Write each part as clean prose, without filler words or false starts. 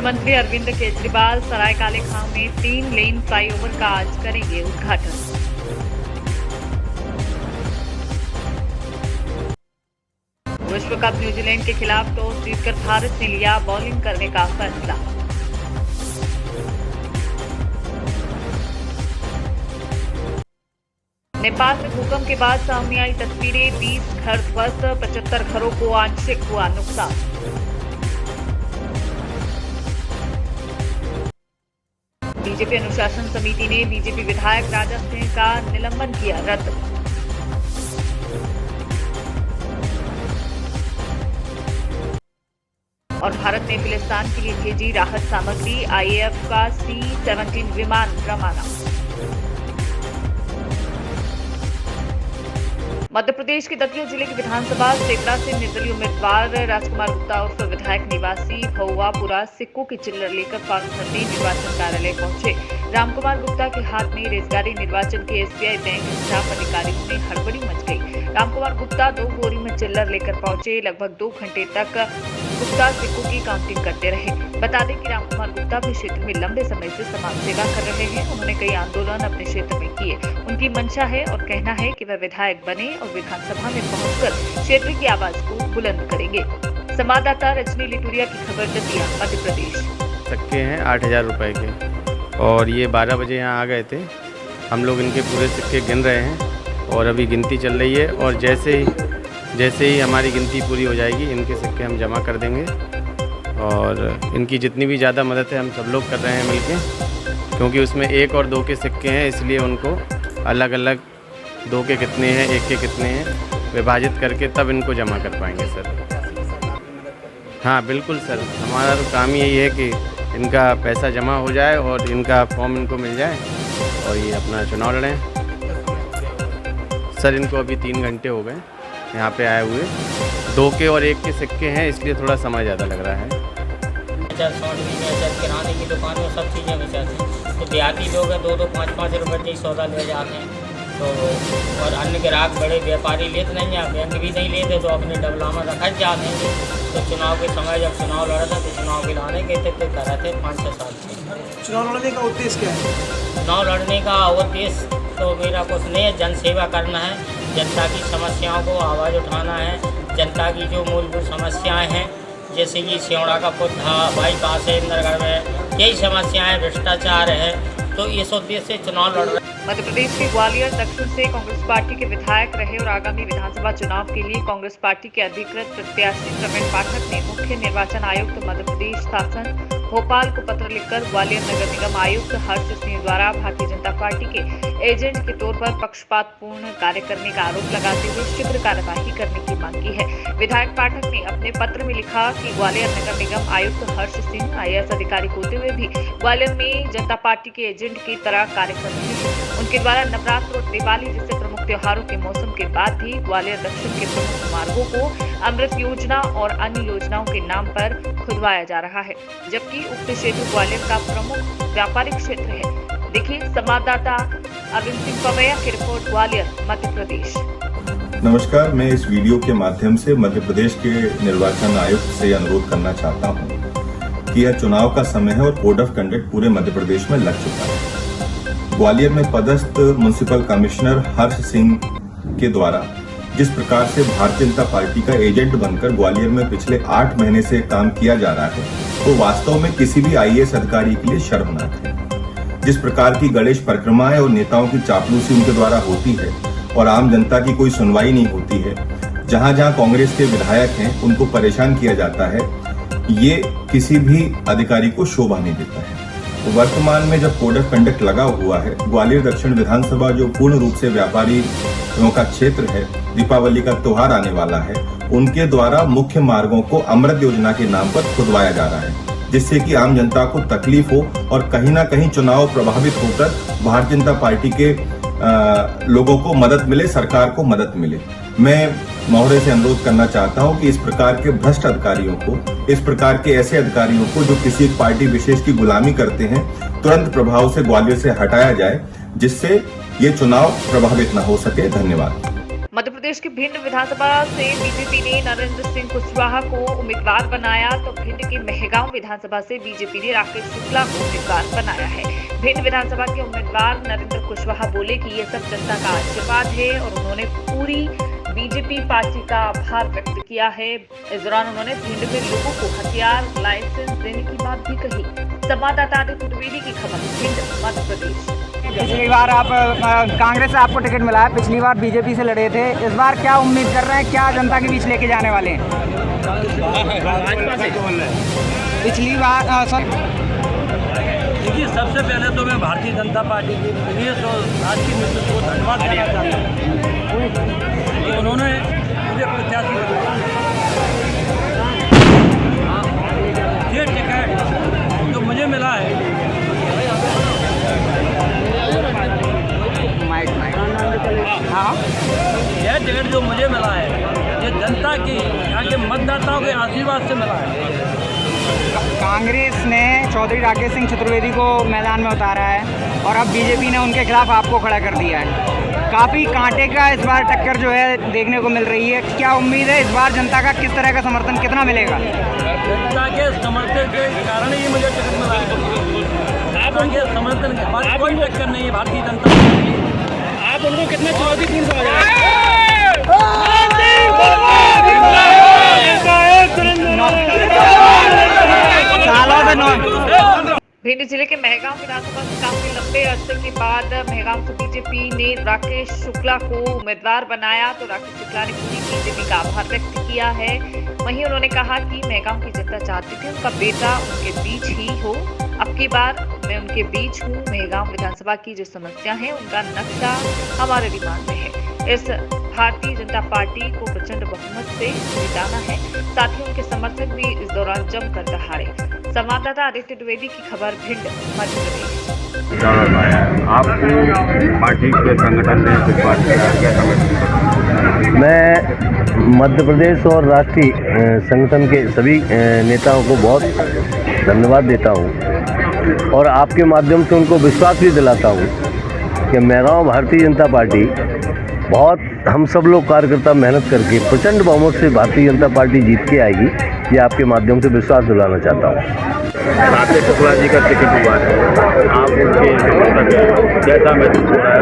मुख्यमंत्री अरविंद केजरीवाल सरायकाले खां में 3 lane flyover का आज करेंगे उद्घाटन। विश्व कप न्यूजीलैंड के खिलाफ टॉस जीतकर भारत ने लिया बॉलिंग करने का फैसला। नेपाल में भूकंप के बाद सामने आई तस्वीरें, 20 घर ध्वस्त, 75 घरों को आंशिक हुआ नुकसान। बीजेपी अनुशासन समिति ने बीजेपी विधायक राजा सिंह का निलंबन किया रद्द। और भारत ने फिलिस्तीन के लिए भेजी राहत सामग्री, आईएएफ का C-17 विमान रवाना। मध्य प्रदेश के दतिया जिले की विधानसभा सेवड़ा से निर्दलीय उम्मीदवार राजकुमार गुप्ता उर्फ विधायक निवासी भौवापुरा सिक्कों की चिल्लर लेकर पार्षद निर्वाचन कार्यालय पहुंचे। रामकुमार गुप्ता के हाथ में रेजगारी निर्वाचन के SBI बैंक स्टाफ अधिकारियों में हड़बड़ी मच गई। रामकुमार गुप्ता 2 बोरी में चिल्लर लेकर पहुंचे। लगभग 2 घंटे तक गुप्ता सिक्कों की काउंटिंग करते रहे। बता दें कि रामकुमार गुप्ता भी क्षेत्र में लंबे समय से समाज सेवा कर रहे हैं। उन्होंने कई आंदोलन अपने क्षेत्र में किए। उनकी मंशा है और कहना है कि वह विधायक बने और विधानसभा में पहुंचकर क्षेत्र की आवाज को बुलंद करेंगे। संवाददाता रजनी लिटूरिया की खबर, दतिया, मध्य प्रदेश। सिक्के हैं 8,000 रुपए के और ये 12 बजे यहाँ आ गए थे। हम लोग इनके पूरे सिक्के गिन रहे हैं और अभी गिनती चल रही है और जैसे ही हमारी गिनती पूरी हो जाएगी इनके सिक्के हम जमा कर देंगे। और इनकी जितनी भी ज़्यादा मदद है हम सब लोग कर रहे हैं मिलके, क्योंकि उसमें 1 और 2 के सिक्के हैं, इसलिए उनको अलग अलग 2 के कितने हैं, 1 के कितने हैं विभाजित करके तब इनको जमा कर पाएंगे सर। हाँ बिल्कुल सर, हमारा तो काम यही है कि इनका पैसा जमा हो जाए और इनका फॉर्म इनको मिल जाए और ये अपना चुनाव लड़ें। सर इनको अभी 3 घंटे हो गए यहाँ पे आए हुए। 2 के और 1 के सिक्के हैं, इसलिए थोड़ा समय ज़्यादा लग रहा है। किराने की दुकान में सब चीज़ें बेचते हैं। तो देहाती लोग हैं 2-2, 5-5 रुपये के सौदा ले जाते हैं। तो और अन्य ग्राहक बड़े व्यापारी लेते नहीं हैं, बैंक भी नहीं लेते, तो अपने डबलामा रखा जाते हैं। तो चुनाव के समय जब चुनाव लड़ा था तो चुनाव के लाने के थे कर रहे थे 5-6 साल से। चुनाव लड़ने का उद्देश्य क्या है? चुनाव लड़ने का उद्देश्य तो मेरा कुछ नहीं है, जन सेवा करना है, जनता की समस्याओं को आवाज़ उठाना है। जनता की जो मूलभूत समस्याएं हैं, जैसे कि सेवड़ा का पुद्धा, बाईपास है, इंदरगढ़ में यही समस्याएं, भ्रष्टाचार है, तो इस उद्देश्य से चुनाव लड़ रहे हैं। मध्य प्रदेश के ग्वालियर दक्षिण से कांग्रेस पार्टी के विधायक रहे और आगामी विधानसभा चुनाव के लिए कांग्रेस पार्टी के अधिकृत प्रत्याशी प्रवीण पाठक ने मुख्य निर्वाचन आयुक्त मध्य प्रदेश शासन भोपाल को पत्र लिखकर ग्वालियर नगर निगम आयुक्त हर्ष सिंह द्वारा भारतीय जनता पार्टी के एजेंट के तौर पर पक्षपातपूर्ण कार्य करने का आरोप लगाते हुए शीघ्र कार्यवाही करने की मांग की है। विधायक पाठक ने अपने पत्र में लिखा कि ग्वालियर नगर निगम आयुक्त हर्ष सिंह IAS अधिकारी होते हुए भी ग्वालियर में जनता पार्टी के एजेंट की तरह कार्य कर रहे हैं। उनके द्वारा नवरात्र और दिवाली जैसे प्रमुख त्योहारों के मौसम के बाद भी ग्वालियर दक्षिण के प्रमुख मार्गों को अमृत योजना और अन्य योजनाओं के नाम पर खुदवाया जा रहा है, जबकि उक्त क्षेत्र ग्वालियर का प्रमुख व्यापारिक क्षेत्र है। देखिए संवाददाता अरविंद सिंह पवैया की रिपोर्ट, ग्वालियर, मध्य प्रदेश। नमस्कार, मैं इस वीडियो के माध्यम से मध्य प्रदेश के निर्वाचन आयुक्त से अनुरोध करना चाहता हूं कि यह चुनाव का समय है और कोड ऑफ कंडक्ट पूरे मध्य प्रदेश में लग चुका है। ग्वालियर में पदस्थ म्युनिसिपल कमिश्नर हर्ष सिंह के द्वारा जिस प्रकार से भारतीय जनता पार्टी का एजेंट बनकर ग्वालियर में पिछले 8 महीने से काम किया जा रहा है, तो वास्तव में किसी भी IAS अधिकारी के लिए शर्मनाक है। जिस प्रकार की गणेश परिक्रमाएं और नेताओं की चापलूसी उनके द्वारा होती है और आम जनता की कोई सुनवाई नहीं होती है, जहां जहां कांग्रेस के विधायक हैं उनको परेशान किया जाता है, ये किसी भी अधिकारी को शोभा नहीं देता है। तो वर्तमान में जब कोड ऑफ कंडक्ट लगा हुआ है, ग्वालियर दक्षिण विधानसभा जो पूर्ण रूप से व्यापारियों का क्षेत्र है, दीपावली का त्योहार आने वाला है, उनके द्वारा मुख्य मार्गों को अमृत योजना के नाम पर खुदवाया जा रहा है, जिससे कि आम जनता को तकलीफ हो और कहीं ना कहीं चुनाव प्रभावित होकर भारतीय जनता पार्टी के लोगों को मदद मिले, सरकार को मदद मिले। मैं महोदय से अनुरोध करना चाहता हूं कि इस प्रकार के भ्रष्ट अधिकारियों को, इस प्रकार के ऐसे अधिकारियों को जो किसी एक पार्टी विशेष की गुलामी करते हैं, तुरंत प्रभाव से ग्वालियर से हटाया जाए, जिससे ये चुनाव प्रभावित न हो सके। धन्यवाद। मध्य प्रदेश की भिंड विधानसभा से बीजेपी ने नरेंद्र सिंह कुशवाहा को उम्मीदवार बनाया तो भिंड की मेहगांव विधानसभा से बीजेपी ने राकेश शुक्ला को उम्मीदवार बनाया है। भिंड विधानसभा के उम्मीदवार नरेंद्र कुशवाहा बोले कि ये सब जनता का आशीर्वाद है और उन्होंने पूरी बीजेपी पार्टी का आभार व्यक्त किया है। इस दौरान उन्होंने भिंड में लोगों को हथियार लाइसेंस देने की बात भी कही। संवाददाता आदित्य द्विवेदी की खबर, भिंड, मध्य प्रदेश। पिछली बार आप कांग्रेस से आपको टिकट मिला है, पिछली बार बीजेपी से लड़े थे, इस बार क्या उम्मीद कर रहे हैं, क्या जनता के बीच लेके जाने वाले हैं? पिछली बार देखिए, सबसे पहले तो मैं भारतीय जनता पार्टी के प्रदेश और राष्ट्रीय नेतृत्व को धन्यवाद देना चाहता हूँ कि उन्होंने मुझे प्रत्याशी बनाया। ये टिकट जो मुझे मिला है, हाँ, यह टिकट जो मुझे मिला है, ये जनता की, यहाँ के मतदाताओं के आशीर्वाद से मिला है। कांग्रेस ने चौधरी राकेश सिंह चतुर्वेदी को मैदान में उतारा है और अब बीजेपी ने उनके खिलाफ आपको खड़ा कर दिया है। काफ़ी कांटे का इस बार टक्कर जो है देखने को मिल रही है। क्या उम्मीद है इस बार जनता का किस तरह का समर्थन कितना मिलेगा? जनता के समर्थन के कारण ही मुझे टिकट मिला है। आप उनके समर्थन के बाद कोई टक्कर नहीं है भारतीय जनता पार्टी। आप उनको कितना चुनौतीपूर्ण भिंड जिले के मेहगांव विधानसभा से काफी लंबे अरसे के बाद मेहगांव से बीजेपी ने राकेश शुक्ला को उम्मीदवार बनाया तो राकेश शुक्ला ने पूरी बीजेपी का आभार व्यक्त किया है। वहीं उन्होंने कहा कि मेहगांव की जनता चाहती थी उनका बेटा उनके बीच ही हो। अब की बार मैं उनके बीच हूँ। मेहगांव विधानसभा की जो समस्या है उनका नक्शा हमारे दिमाग में है। इस भारतीय जनता पार्टी को प्रचंड बहुमत से जिताना है। साथ ही उनके समर्थक भी इस दौरान जमकर दहाड़े। संवाददाता आदित्य द्विवेदी की खबर, भिंड, मध्य प्रदेश। आपको पार्टी के संगठन ने क्या समझ? मैं मध्य प्रदेश और राष्ट्रीय संगठन के सभी नेताओं को बहुत धन्यवाद देता हूं और आपके माध्यम से उनको विश्वास भी दिलाता हूं कि मेहगांव भारतीय जनता पार्टी बहुत हम सब लोग कार्यकर्ता मेहनत करके प्रचंड बहुमत से भारतीय जनता पार्टी जीत के आएगी। ये आपके माध्यम से विश्वास दिलाना चाहता हूँ। राकेश शुक्ला जी का टिकट हुआ है, आप उनके कैसा महसूस हो रहा है?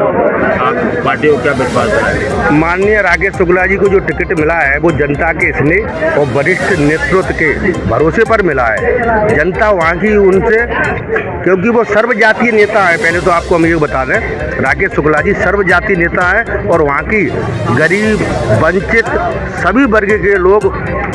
आप पार्टी को क्या विश्वास है? माननीय राकेश शुक्ला जी को जो टिकट मिला है वो जनता के स्नेह और वरिष्ठ नेतृत्व के भरोसे पर मिला है। जनता वहाँ की उनसे, क्योंकि वो सर्वजातीय नेता है, पहले तो आपको हम ये बता दें, राकेश शुक्ला जी सर्वजातीय नेता है और वहाँ की गरीब, वंचित सभी वर्ग के लोग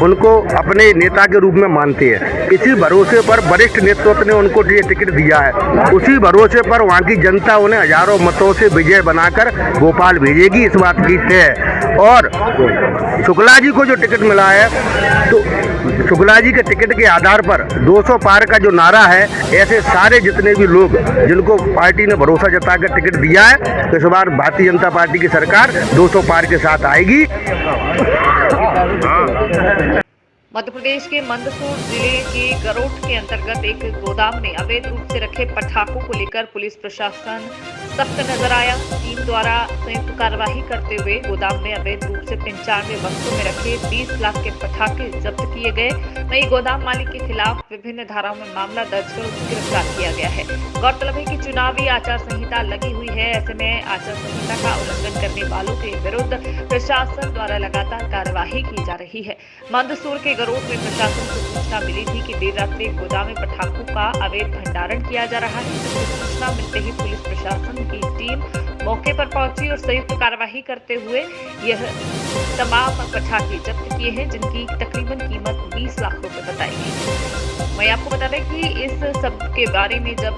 उनको अपने नेता के रूप में मानते हैं। इसी भरोसे पर वरिष्ठ नेतृत्व ने उनको ये टिकट दिया है। उसी भरोसे पर वहाँ की जनता उन्हें हजारों मतों से विजय बनाकर भोपाल भेजेगी, इस बात की तय है। और शुक्ला जी को जो टिकट मिला है तो शुक्ला जी के टिकट के आधार पर 200 पार का जो नारा है, ऐसे सारे जितने भी लोग जिनको पार्टी ने भरोसा जताकर टिकट दिया है, इस बार भारतीय जनता पार्टी की सरकार 200 पार के साथ आएगी। मध्य प्रदेश के मंदसौर जिले के गरोठ के अंतर्गत एक गोदाम में अवैध रूप से रखे पटाखों को लेकर पुलिस प्रशासन सख्त नजर आया। टीम द्वारा संयुक्त कार्रवाई करते हुए गोदाम में अवैध रूप से 95 बक्सों में रखे 20 लाख के पटाखे जब्त किए गए। वहीं गोदाम मालिक के खिलाफ विभिन्न धाराओं में मामला दर्ज कर उसे गिरफ्तार किया गया है। गौरतलब है कि चुनावी आचार संहिता लगी हुई है, ऐसे में आचार संहिता का उल्लंघन करने वालों के विरुद्ध प्रशासन द्वारा लगातार कार्यवाही की जा रही है। मंदसौर के गरोठ में प्रशासन को सूचना मिली थी कि देर रात एक गोदाम में पटाखों का अवैध भंडारण किया जा रहा है। जिसकी सूचना मिलते ही पुलिस प्रशासन की टीम मौके पर पहुंची और संयुक्त कार्यवाही करते हुए यह तमाम पटाखे जब्त किए हैं, जिनकी तकरीबन कीमत 20 लाख रुपए बताई गई। मैं आपको बता दें कि इस सब के बारे में जब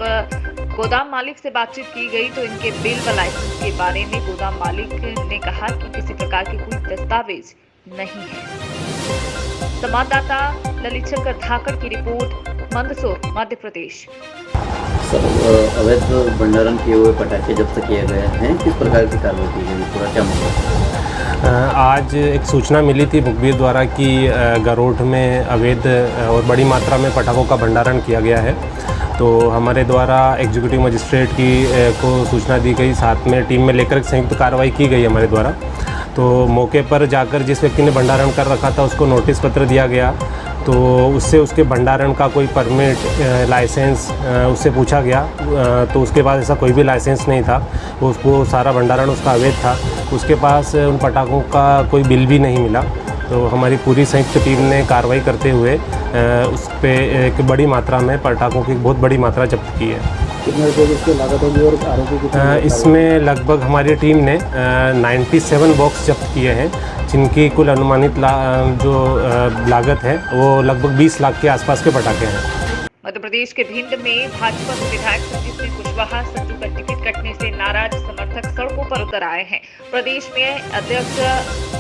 गोदाम मालिक से बातचीत की गई तो इनके बिल व लाइसेंस के बारे में गोदाम मालिक ने कहा कि किसी प्रकार के कोई दस्तावेज नहीं है। संवाददाता ललित शंकर धाकड़ की रिपोर्ट, मंदसौर, मध्य प्रदेश। सर, अवैध भंडारण किए हुए पटाखे जब्त किए गए हैं, किस प्रकार की कार्रवाई की गई, पूरा क्या मामला? आज एक सूचना मिली थी मुखबिर द्वारा कि गरोठ में अवैध और बड़ी मात्रा में पटाखों का भंडारण किया गया है। तो हमारे द्वारा एग्जीक्यूटिव मजिस्ट्रेट को सूचना दी गई, साथ में टीम में लेकर संयुक्त कार्रवाई की गई हमारे द्वारा। तो मौके पर जाकर जिस व्यक्ति ने भंडारण कर रखा था उसको नोटिस पत्र दिया गया। तो उससे उसके भंडारण का कोई परमिट लाइसेंस उससे पूछा गया, तो उसके पास ऐसा कोई भी लाइसेंस नहीं था, उसको सारा भंडारण उसका अवैध था। उसके पास उन पटाखों का कोई बिल भी नहीं मिला। तो हमारी पूरी संयुक्त टीम ने कार्रवाई करते हुए उस पे एक बड़ी मात्रा में पटाखों की बहुत बड़ी मात्रा जब्त की है। कितने रुपये की इसकी लागत होगी और आरोपी की? इसमें लगभग हमारी टीम ने 97 बॉक्स जब्त किए हैं, जिनकी कुल अनुमानित जो लागत है वो लगभग 20 लाख के आसपास के पटाखे हैं। मध्य प्रदेश के भिंड में भाजपा के विधायक संजीव सिंह कुशवाहा संजू का टिकट कटने से नाराज समर्थक सड़कों पर उतर आए हैं। प्रदेश में अध्यक्ष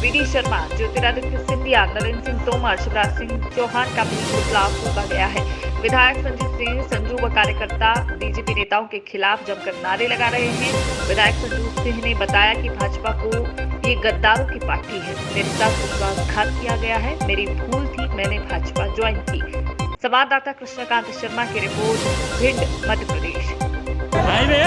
वीडी शर्मा, ज्योतिरादित्य सिंधिया, नरेंद्र सिंह तोमर, शिवराज सिंह चौहान का भी पुतला फूंका गया है। विधायक संजीव सिंह संजू व कार्यकर्ता बीजेपी नेताओं के खिलाफ जमकर नारे लगा रहे हैं। विधायक संजू सिंह ने बताया कि भाजपा को ये गद्दारों की पार्टी है, मेरे साथ विश्वासघात किया गया है, मेरी भूल थी, मैंने भाजपा ज्वाइन की। संवाददाता कृष्णकांत शर्मा की रिपोर्ट, भिंड, मध्य प्रदेश। अरे